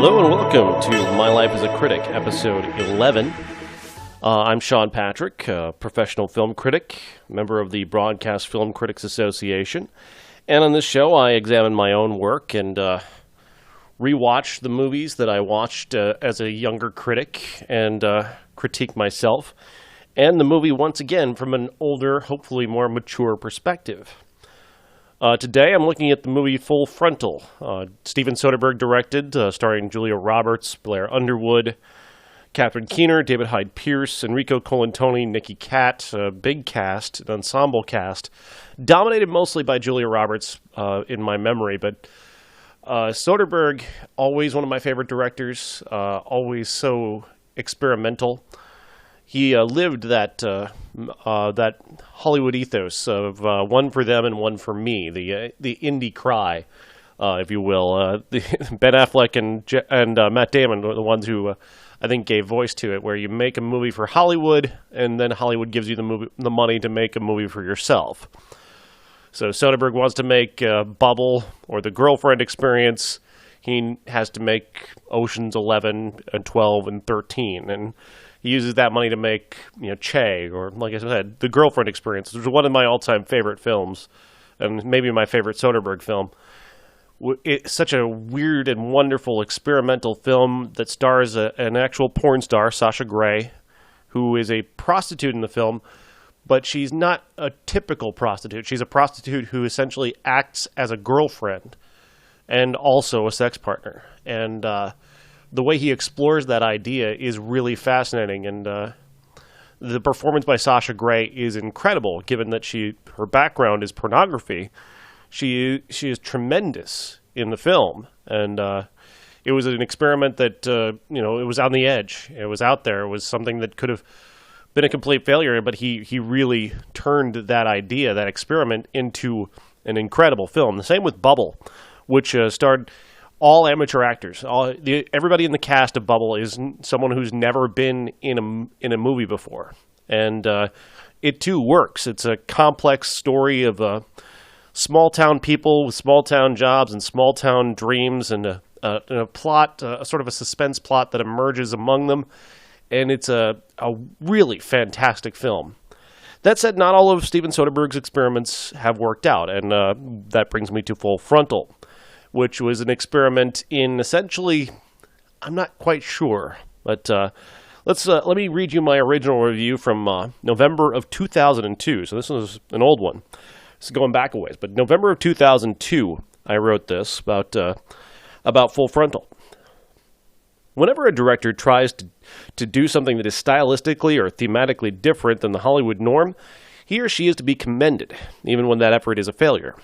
Hello and welcome to My Life as a Critic, episode 11. I'm Sean Patrick, a professional film critic, member of the Broadcast Film Critics Association. And on this show, I examine my own work and rewatch the movies that I watched as a younger critic and critique myself, and the movie once again from an older, hopefully more mature perspective. Today I'm looking at the movie Full Frontal. Steven Soderbergh directed, starring Julia Roberts, Blair Underwood, Catherine Keener, David Hyde Pierce, Enrico Colantoni, Nikki Katt, big cast, an ensemble cast, dominated mostly by Julia Roberts in my memory, but Soderbergh, always one of my favorite directors, always so experimental. He lived that Hollywood ethos of one for them and one for me, the indie cry, if you will. Ben Affleck and Matt Damon were the ones who I think gave voice to it, where you make a movie for Hollywood and then Hollywood gives you the money to make a movie for yourself. So Soderbergh wants to make Bubble or The Girlfriend Experience. He has to make Oceans 11 and 12 and 13, and he uses that money to make, Che, or like I said, The Girlfriend Experience, which is one of my all-time favorite films, and maybe my favorite Soderbergh film. It's such a weird and wonderful experimental film that stars an actual porn star, Sasha Grey, who is a prostitute in the film, but she's not a typical prostitute. She's a prostitute who essentially acts as a girlfriend and also a sex partner. And the way he explores that idea is really fascinating, and the performance by Sasha Grey is incredible, given that her background is pornography. She is tremendous in the film, and it was an experiment that, it was on the edge. It was out there. It was something that could have been a complete failure, but he really turned that idea, that experiment, into an incredible film. The same with Bubble, which starred all amateur actors. Everybody in the cast of Bubble is someone who's never been in a movie before, and it too works. It's a complex story of small town people with small town jobs and small town dreams, and a plot, sort of a suspense plot that emerges among them, and it's a really fantastic film. That said, not all of Steven Soderbergh's experiments have worked out, and that brings me to Full Frontal, which was an experiment in essentially, I'm not quite sure, but let me read you my original review from November of 2002. So this was an old one. This is going back a ways, but November of 2002, I wrote this about Full Frontal. Whenever a director tries to do something that is stylistically or thematically different than the Hollywood norm, he or she is to be commended, even when that effort is a failure.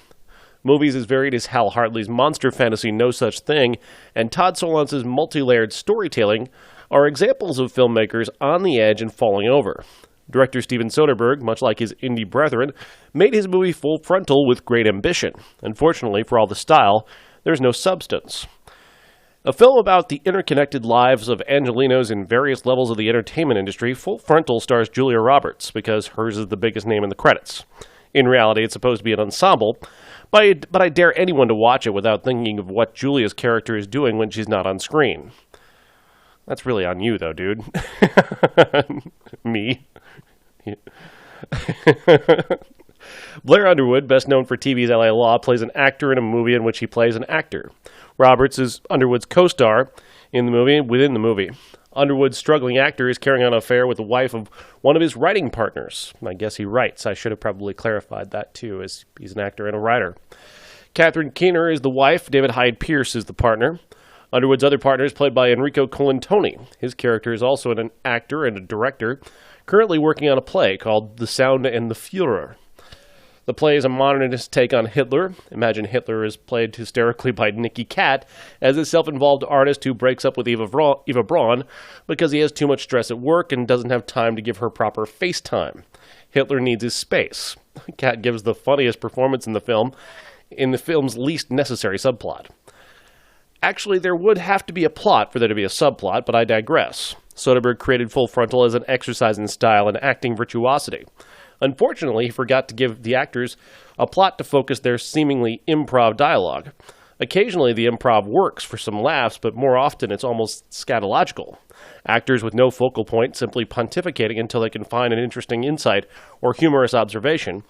Movies as varied as Hal Hartley's monster fantasy No Such Thing and Todd Solondz's multi-layered storytelling are examples of filmmakers on the edge and falling over. Director Steven Soderbergh, much like his indie brethren, made his movie Full Frontal with great ambition. Unfortunately, for all the style, there's no substance. A film about the interconnected lives of Angelinos in various levels of the entertainment industry, Full Frontal stars Julia Roberts because hers is the biggest name in the credits. In reality, it's supposed to be an ensemble, but I dare anyone to watch it without thinking of what Julia's character is doing when she's not on screen. That's really on you, though, dude. Me. Blair Underwood, best known for TV's LA Law, plays an actor in a movie in which he plays an actor. Roberts is Underwood's co-star within the movie. Underwood's struggling actor is carrying on an affair with the wife of one of his writing partners. I guess he writes. I should have probably clarified that, too, as he's an actor and a writer. Catherine Keener is the wife. David Hyde Pierce is the partner. Underwood's other partner is played by Enrico Colantoni. His character is also an actor and a director, currently working on a play called The Sound and the Führer. The play is a modernist take on Hitler. Imagine Hitler is played hysterically by Nikki Katt as a self-involved artist who breaks up with Eva Braun because he has too much stress at work and doesn't have time to give her proper face time. Hitler needs his space. Katt gives the funniest performance in the film's least necessary subplot. Actually, there would have to be a plot for there to be a subplot, but I digress. Soderbergh created Full Frontal as an exercise in style and acting virtuosity. Unfortunately, he forgot to give the actors a plot to focus their seemingly improv dialogue. Occasionally, the improv works for some laughs, but more often it's almost scatological. Actors with no focal point simply pontificating until they can find an interesting insight or humorous observation,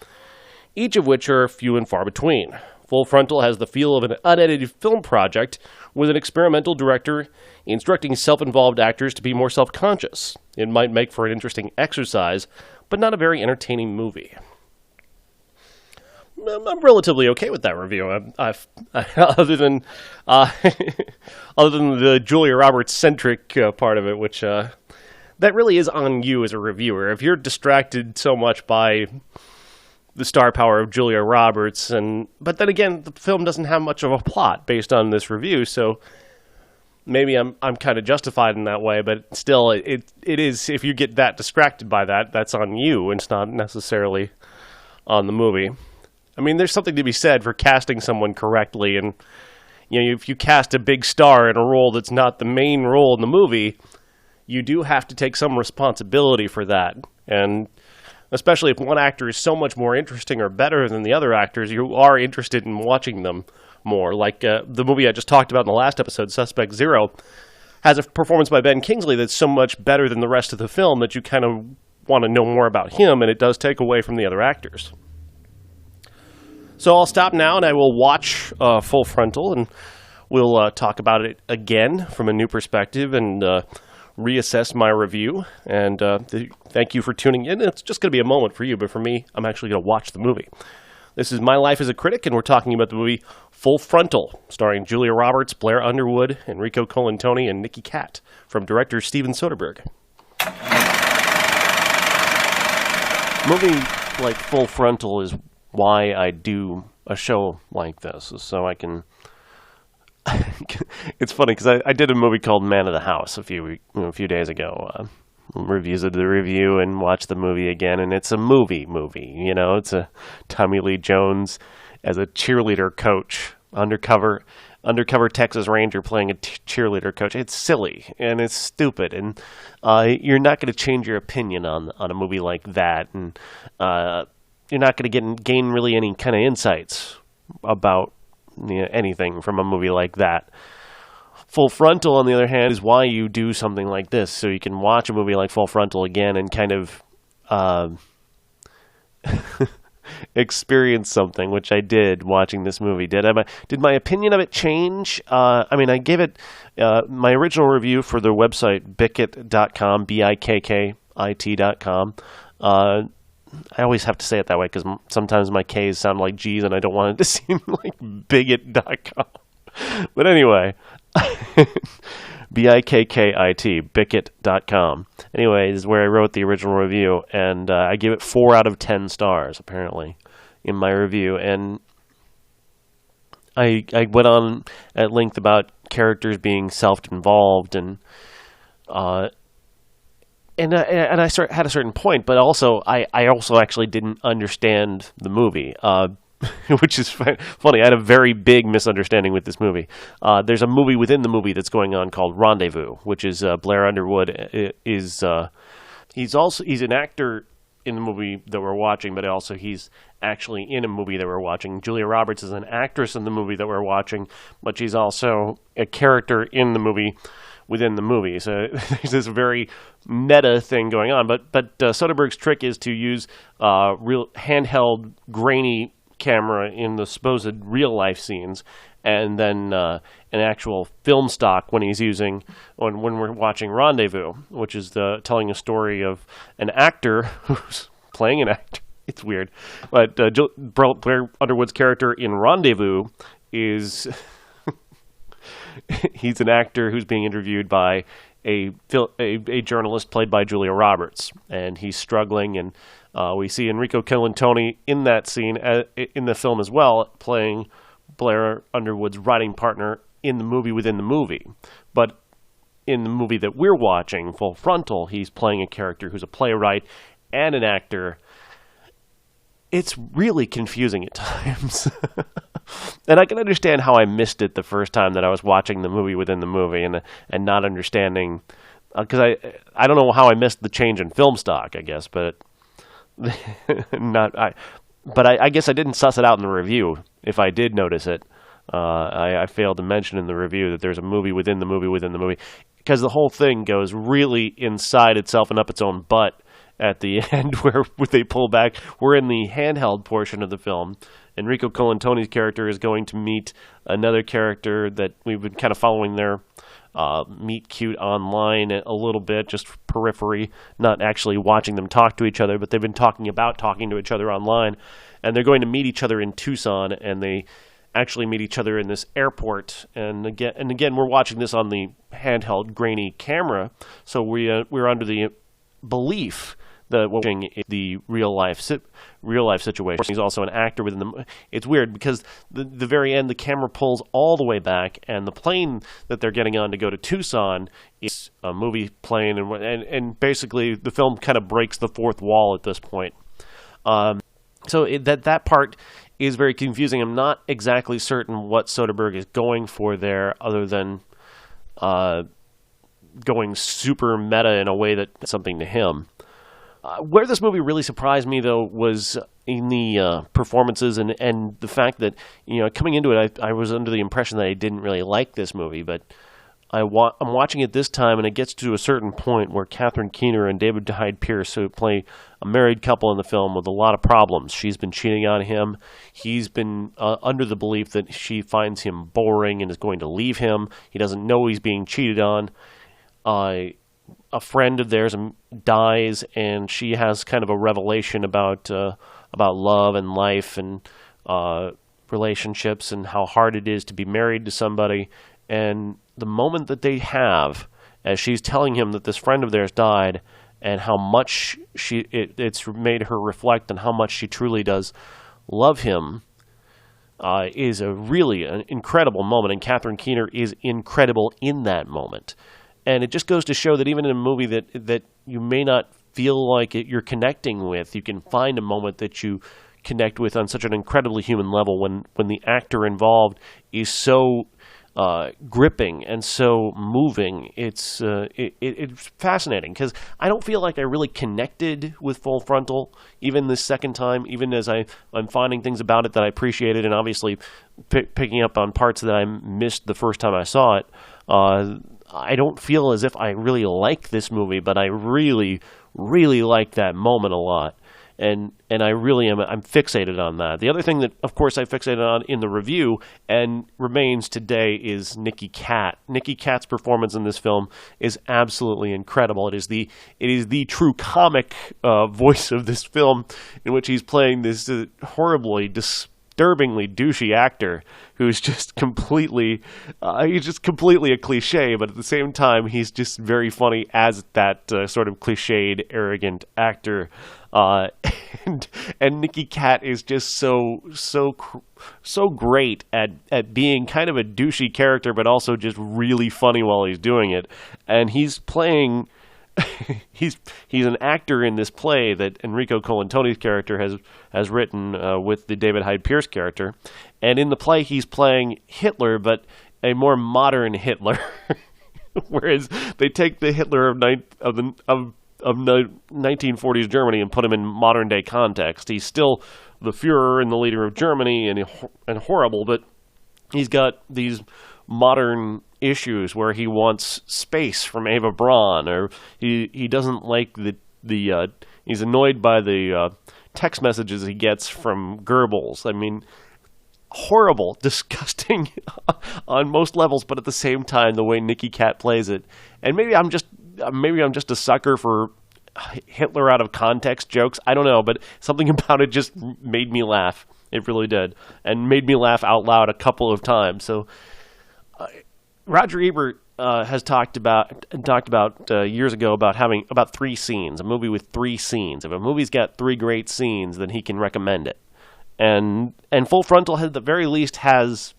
each of which are few and far between. Full Frontal has the feel of an unedited film project with an experimental director instructing self-involved actors to be more self-conscious. It might make for an interesting exercise, but not a very entertaining movie. I'm relatively okay with that review. Other than the Julia Roberts centric part of it, which that really is on you as a reviewer. If you're distracted so much by the star power of Julia Roberts, but then again, the film doesn't have much of a plot based on this review, so maybe I'm kind of justified in that way. But still, it is, if you get that distracted by that, that's on you. It's not necessarily on the movie. I mean, there's something to be said for casting someone correctly, and if you cast a big star in a role that's not the main role in the movie, you do have to take some responsibility for that. And especially if one actor is so much more interesting or better than the other actors, you are interested in watching them more. Like the movie I just talked about in the last episode, Suspect Zero, has a performance by Ben Kingsley that's so much better than the rest of the film that you kind of want to know more about him, and it does take away from the other actors. So I'll stop now and I will watch Full Frontal, and we'll talk about it again from a new perspective and reassess my review. And thank you for tuning in. It's just going to be a moment for you, but for me, I'm actually going to watch the movie. This is My Life as a Critic, and we're talking about the movie Full Frontal, starring Julia Roberts, Blair Underwood, Enrico Colantoni, and Nicky Katt, from director Steven Soderbergh. A movie like Full Frontal is why I do a show like this, so I can... It's funny, because I did a movie called Man of the House a few days ago. Reviews of the review and watched the movie again, and it's a movie. It's a Tommy Lee Jones as a cheerleader coach, undercover Texas Ranger playing a cheerleader coach. It's silly, and it's stupid, and you're not going to change your opinion on a movie like that, and you're not going to gain really any kind of insights about anything from a movie like that. Full Frontal, on the other hand, is why you do something like this, so you can watch a movie like Full Frontal again and kind of experience something, which I did watching this movie. Did my opinion of it change? I gave it my original review for the website bickit.com, bikkit.com. I always have to say it that way because sometimes my K's sound like G's and I don't want it to seem like bigot.com. But anyway, bikkit, bickit.com. Anyway, is where I wrote the original review, and I gave it 4 out of 10 stars, apparently, in my review. And I went on at length about characters being self-involved, and I had a certain point, but also I also actually didn't understand the movie, which is funny. I had a very big misunderstanding with this movie. There's a movie within the movie that's going on called Rendezvous, which is Blair Underwood he's an actor in the movie that we're watching, but also he's actually in a movie that we're watching. Julia Roberts is an actress in the movie that we're watching, but she's also a character in the movie within the movie. So there's this very meta thing going on. But Soderbergh's trick is to use real handheld, grainy camera in the supposed real-life scenes, and then an actual film stock when we're watching Rendezvous, which is telling a story of an actor who's playing an actor. It's weird. But Blair Underwood's character in Rendezvous is... he's an actor who's being interviewed by a journalist played by Julia Roberts, and he's struggling, and we see Enrico Colantoni in that scene in the film as well, playing Blair Underwood's writing partner in the movie within the movie. But in the movie that we're watching, Full Frontal, he's playing a character who's a playwright and an actor. It's really confusing at times. And I can understand how I missed it the first time that I was watching the movie within the movie and not understanding, because I don't know how I missed the change in film stock, I guess, but I guess I didn't suss it out in the review if I did notice it. I failed to mention in the review that there's a movie within the movie within the movie, because the whole thing goes really inside itself and up its own butt at the end where they pull back. We're in the handheld portion of the film. Enrico Colantoni's character is going to meet another character that we've been kind of following their meet cute online a little bit, just periphery, not actually watching them talk to each other, but they've been talking about talking to each other online, and they're going to meet each other in Tucson, and they actually meet each other in this airport. And again, we're watching this on the handheld grainy camera, so we're under the belief that we're watching the real life situation. He's also an actor within the. It's weird because the very end, the camera pulls all the way back, and the plane that they're getting on to go to Tucson is a movie plane, and basically the film kind of breaks the fourth wall at this point. So that part is very confusing. I'm not exactly certain what Soderbergh is going for there, other than going super meta in a way that's something to him. Where this movie really surprised me, though, was in the performances and the fact that, coming into it, I was under the impression that I didn't really like this movie, but I'm watching it this time, and it gets to a certain point where Catherine Keener and David Hyde Pierce, who play a married couple in the film with a lot of problems. She's been cheating on him. He's been under the belief that she finds him boring and is going to leave him. He doesn't know he's being cheated on. A friend of theirs dies, and she has kind of a revelation about love and life and relationships and how hard it is to be married to somebody. And the moment that they have, as she's telling him that this friend of theirs died, and how much it's made her reflect on how much she truly does love him, is an incredible moment. And Catherine Keener is incredible in that moment. And it just goes to show that even in a movie that you may not feel like you're connecting with, you can find a moment that you connect with on such an incredibly human level when the actor involved is so gripping and so moving. It's fascinating, because I don't feel like I really connected with Full Frontal even this second time, even as I'm finding things about it that I appreciated, and obviously picking up on parts that I missed the first time I saw it. I don't feel as if I really like this movie, but I really, really like that moment a lot. And I really am. I'm fixated on that. The other thing that, of course, I fixated on in the review and remains today is Nicky Katt. Nicky Katt's performance in this film is absolutely incredible. It is the true comic voice of this film, in which he's playing this horribly disturbingly douchey actor who's just completely a cliche, but at the same time he's just very funny as that sort of cliched, arrogant actor. And Nicky Katt is just so great at being kind of a douchey character, but also just really funny while he's doing it. And he's playing. He's an actor in this play that Enrico Colantoni's character has written with the David Hyde Pierce character, and in the play he's playing Hitler, but a more modern Hitler. Whereas they take the Hitler of 1940s Germany and put him in modern day context. He's still the Führer and the leader of Germany and horrible, but he's got these modern issues where he wants space from Eva Braun, or he doesn't like he's annoyed by the text messages he gets from Goebbels. I mean, horrible, disgusting on most levels, but at the same time, the way Nicky Katt plays it, and maybe I'm just a sucker for Hitler out of context jokes. I don't know, but something about it just made me laugh. It really did, and made me laugh out loud a couple of times. So. Roger Ebert has talked about years ago about having about 3 scenes, a movie with 3 scenes. If a movie's got 3 great scenes, then he can recommend it. And Full Frontal, at the very least, has,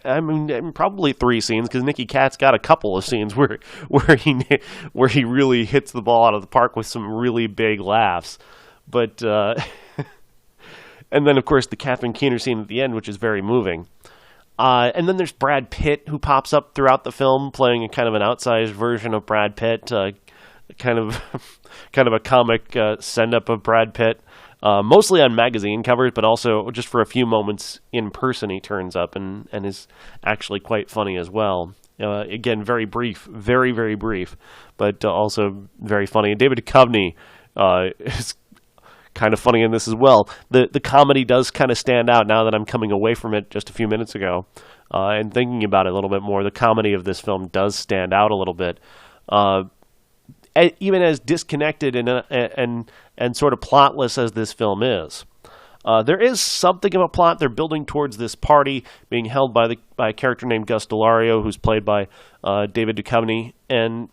probably 3 scenes, because Nicky Katt's got a couple of scenes where he really hits the ball out of the park with some really big laughs. But and then of course the Catherine Keener scene at the end, which is very moving. And then there's Brad Pitt, who pops up throughout the film, playing a kind of an outsized version of Brad Pitt, kind of a comic send-up of Brad Pitt. mostly on magazine covers, but also just for a few moments in person he turns up and is actually quite funny as well. Again, very brief, very, very brief, but also very funny. And David Duchovny is kind of funny in this as well. The comedy does kind of stand out now that I'm coming away from it just a few minutes ago and thinking about it a little bit more. The comedy of this film does stand out a little bit. Even as disconnected and sort of plotless as this film is. There is something of a plot. They're building towards this party being held by a character named Gus Delario, who's played by David Duchovny, and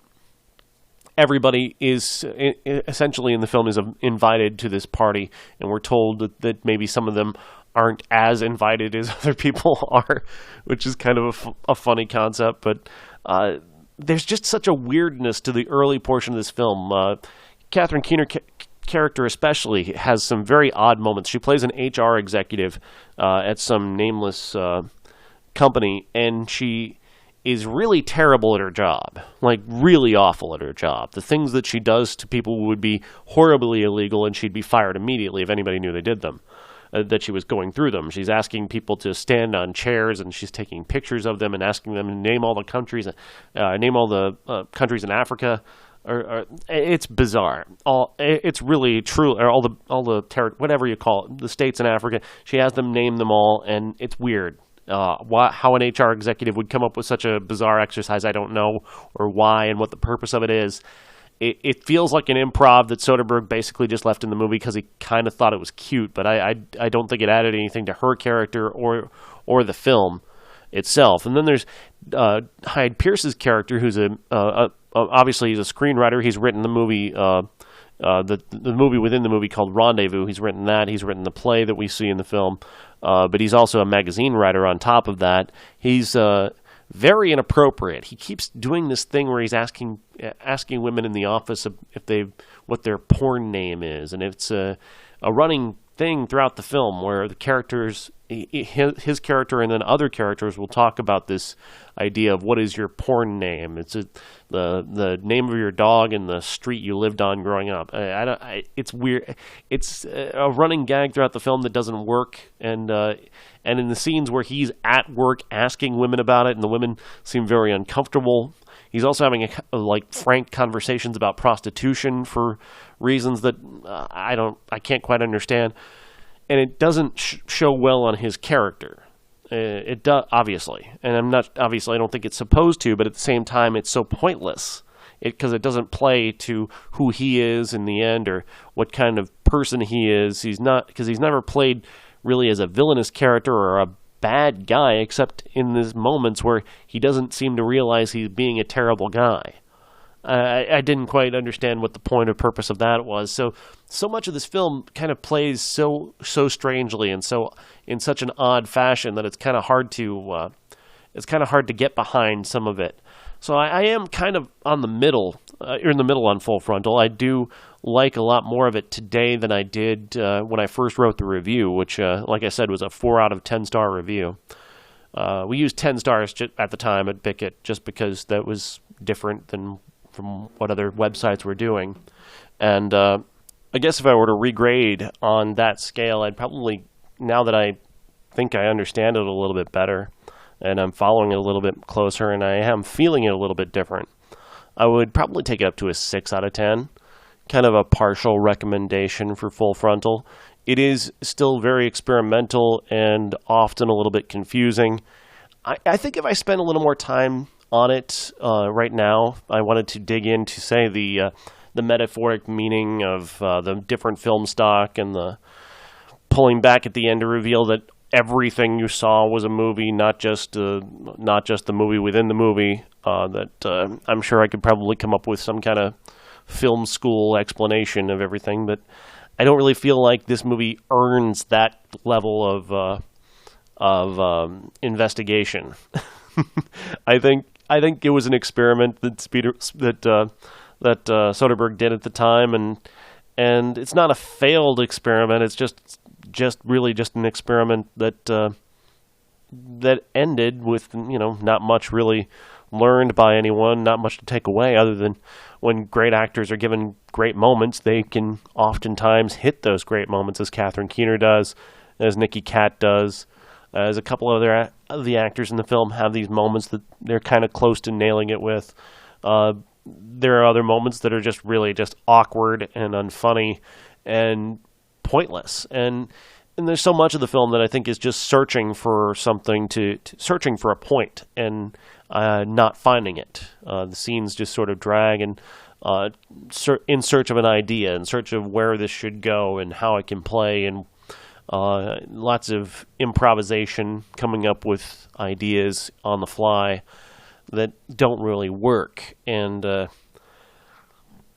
everybody is essentially in the film is invited to this party, and we're told that maybe some of them aren't as invited as other people are, which is kind of a funny concept, but there's just such a weirdness to the early portion of this film. Catherine Keener character especially has some very odd moments. She plays an HR executive at some nameless company, and she is really terrible at her job, like really awful at her job. The things that she does to people would be horribly illegal, and she'd be fired immediately if anybody knew they did them. That she was going through them. She's asking people to stand on chairs, and she's taking pictures of them and asking them to name all the countries, countries in Africa. It's bizarre. It's really true. Or all the whatever you call it, the states in Africa. She has them name them all, and it's weird. How an HR executive would come up with such a bizarre exercise, I don't know, or why, and what the purpose of it is. It feels like an improv that Soderbergh basically just left in the movie because he kind of thought it was cute, but I don't think it added anything to her character or the film itself. And then there's Hyde Pierce's character, who's obviously he's a screenwriter. He's written the movie, the movie within the movie called Rendezvous. He's written that. He's written the play that we see in the film, but he's also a magazine writer on top of that. He's very inappropriate. He keeps doing this thing where he's asking women in the office what their porn name is, and it's a running thing throughout the film where the characters, his character and then other characters will talk about this idea of what is your porn name. It's the name of your dog and the street you lived on growing up. It's weird. It's a running gag throughout the film that doesn't work, and in the scenes where he's at work asking women about it and the women seem very uncomfortable. He's also having frank conversations about prostitution for reasons that I can't quite understand, and it doesn't show well on his character. It does, obviously, and I don't think it's supposed to, but at the same time, it's so pointless because it doesn't play to who he is in the end or what kind of person he is. He's never played really as a villainous character or a bad guy, except in these moments where he doesn't seem to realize he's being a terrible guy. I didn't quite understand what the point or purpose of that was. So much of this film kind of plays so strangely and so in such an odd fashion that it's kind of hard to get behind some of it. So I am kind of in the middle on Full Frontal. I do like a lot more of it today than I did when I first wrote the review, which, like I said, was a 4 out of 10 star review. We used 10 stars at the time at Bickett just because that was different than from what other websites were doing. And I guess if I were to regrade on that scale, I'd probably, now that I think I understand it a little bit better and I'm following it a little bit closer and I am feeling it a little bit different, I would probably take it up to a 6 out of 10. Kind of a partial recommendation for Full Frontal. It is still very experimental and often a little bit confusing. I think if I spend a little more time on it right now, I wanted to dig into, say, the metaphoric meaning of the different film stock and the pulling back at the end to reveal that everything you saw was a movie, not just the movie within the movie. I'm sure I could probably come up with some kind of film school explanation of everything, but I don't really feel like this movie earns that level of investigation. I think it was an experiment that Soderbergh did at the time, and it's not a failed experiment. It's just really just an experiment that ended with not much really learned by anyone, not much to take away other than when great actors are given great moments, they can oftentimes hit those great moments, as Catherine Keener does, as Nikki Katt does, as a couple of the actors in the film have these moments that they're kind of close to nailing it with. There are other moments that are just really just awkward and unfunny and pointless. And there's so much of the film that I think is just searching for something searching for a point and not finding it. The scenes just sort of drag and in search of an idea, in search of where this should go and how it can play, and lots of improvisation, coming up with ideas on the fly that don't really work. And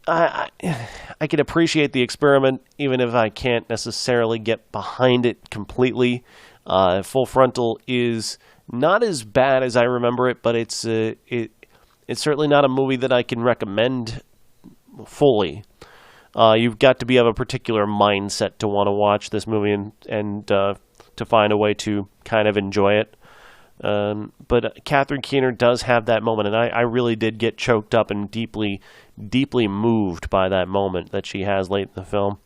I can appreciate the experiment, even if I can't necessarily get behind it completely. Full Frontal is not as bad as I remember it, but it's certainly not a movie that I can recommend fully. You've got to be of a particular mindset to want to watch this movie and to find a way to kind of enjoy it. But Catherine Keener does have that moment, and I really did get choked up and deeply, deeply moved by that moment that she has late in the film.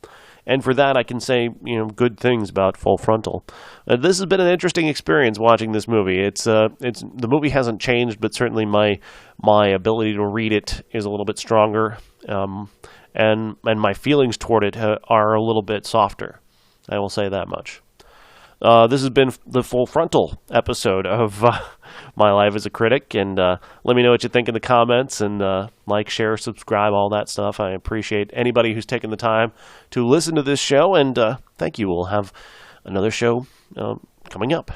And for that, I can say, good things about Full Frontal. This has been an interesting experience watching this movie. The movie hasn't changed, but certainly my ability to read it is a little bit stronger, and my feelings toward it are a little bit softer. I will say that much. This has been the Full Frontal episode of My Life as a Critic, and let me know what you think in the comments, and like, share, subscribe, all that stuff. I appreciate anybody who's taken the time to listen to this show, and thank you. We'll have another show coming up.